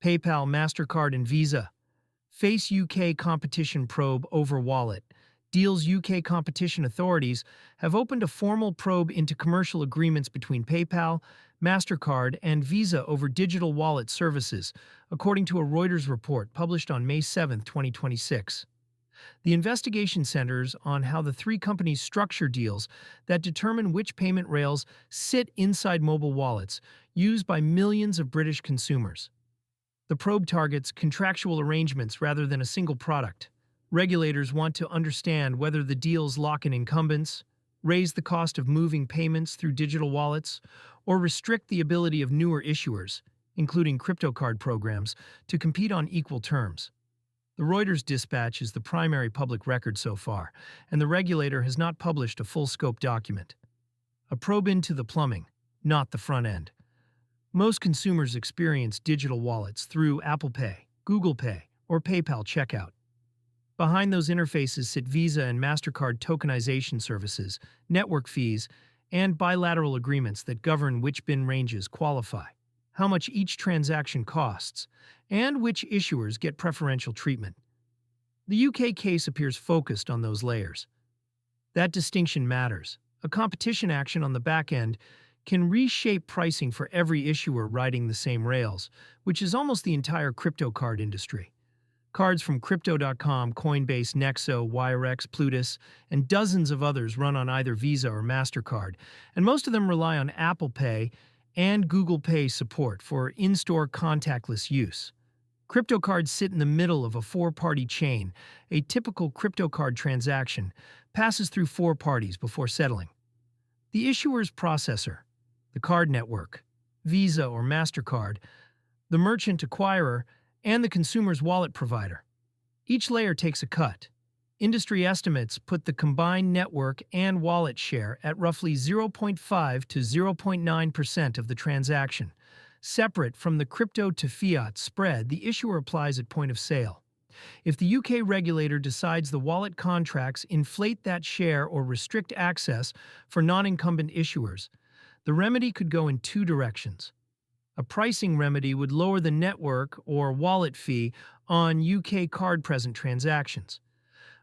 PayPal, Mastercard, and Visa face UK competition probe over wallet. Deal's UK competition authorities have opened a formal probe into commercial agreements between PayPal, Mastercard, and Visa over digital wallet services, according to a Reuters report published on May 7, 2026. The investigation centers on how the three companies structure deals that determine which payment rails sit inside mobile wallets used by millions of British consumers. The probe targets contractual arrangements rather than a single product. Regulators want to understand whether the deals lock in incumbents, raise the cost of moving payments through digital wallets, or restrict the ability of newer issuers, including crypto card programs, to compete on equal terms. The Reuters dispatch is the primary public record so far, and the regulator has not published a full-scope document. A probe into the plumbing, not the front end. Most consumers experience digital wallets through Apple Pay, Google Pay, or PayPal checkout. Behind those interfaces sit Visa and Mastercard tokenization services, network fees, and bilateral agreements that govern which BIN ranges qualify, how much each transaction costs, and which issuers get preferential treatment. The UK case appears focused on those layers. That distinction matters. A competition action on the back end can reshape pricing for every issuer riding the same rails, which is almost the entire crypto card industry. Cards from Crypto.com, Coinbase, Nexo, Wirex, Plutus, and dozens of others run on either Visa or Mastercard, and most of them rely on Apple Pay and Google Pay support for in-store contactless use. Crypto cards sit in the middle of a four-party chain. A typical crypto card transaction passes through four parties before settling. The issuer's processor, the card network, Visa or Mastercard, the merchant acquirer, and the consumer's wallet provider. Each layer takes a cut. Industry estimates put the combined network and wallet share at roughly 0.5 to 0.9% of the transaction. Separate from the crypto to fiat spread the issuer applies at point of sale. If the UK regulator decides the wallet contracts inflate that share or restrict access for non-incumbent issuers, the remedy could go in two directions. A pricing remedy would lower the network or wallet fee on UK card-present transactions.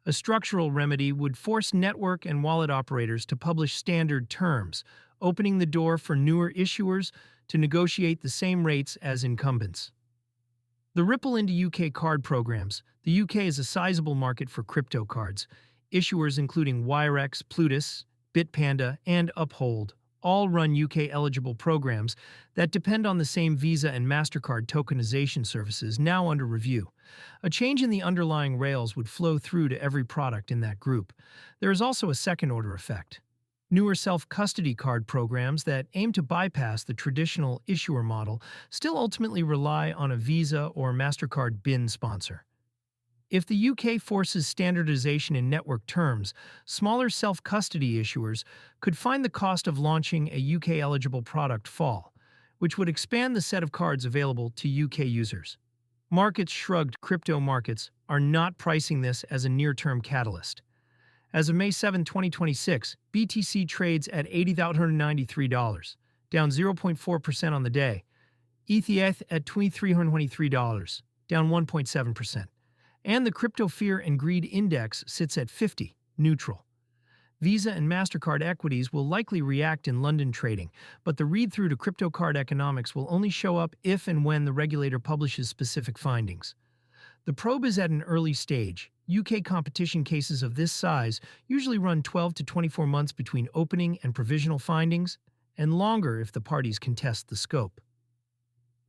A structural remedy would force network and wallet operators to publish standard terms, opening the door for newer issuers to negotiate the same rates as incumbents. The ripple into UK card programs. The UK is a sizable market for crypto cards. Issuers including Wirex, Plutus, Bitpanda, and Uphold all run UK-eligible programs that depend on the same Visa and Mastercard tokenization services now under review. A change in the underlying rails would flow through to every product in that group. There is also a second-order effect. Newer self-custody card programs that aim to bypass the traditional issuer model still ultimately rely on a Visa or Mastercard BIN sponsor. If the UK forces standardization in network terms, smaller self-custody issuers could find the cost of launching a UK-eligible product fall, which would expand the set of cards available to UK users. Markets shrugged. Crypto markets are not pricing this as a near-term catalyst. As of May 7, 2026, BTC trades at $80,893, down 0.4% on the day. ETH at $2,323, down 1.7%. And the Crypto Fear and Greed Index sits at 50, neutral. Visa and Mastercard equities will likely react in London trading, but the read-through to crypto card economics will only show up if and when the regulator publishes specific findings. The probe is at an early stage. UK competition cases of this size usually run 12 to 24 months between opening and provisional findings, and longer if the parties contest the scope.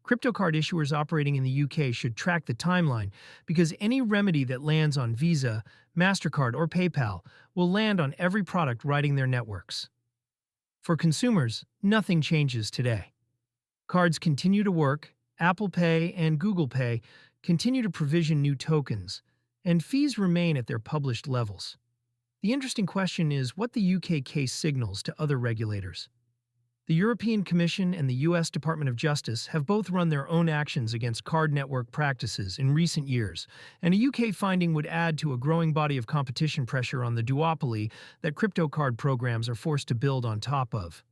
Crypto card issuers operating in the UK should track the timeline because any remedy that lands on Visa, Mastercard, or PayPal will land on every product riding their networks. For consumers, nothing changes today. Cards continue to work, Apple Pay and Google Pay continue to provision new tokens, and fees remain at their published levels. The interesting question is what the UK case signals to other regulators. The European Commission and the US Department of Justice have both run their own actions against card network practices in recent years, and a UK finding would add to a growing body of competition pressure on the duopoly that crypto card programs are forced to build on top of.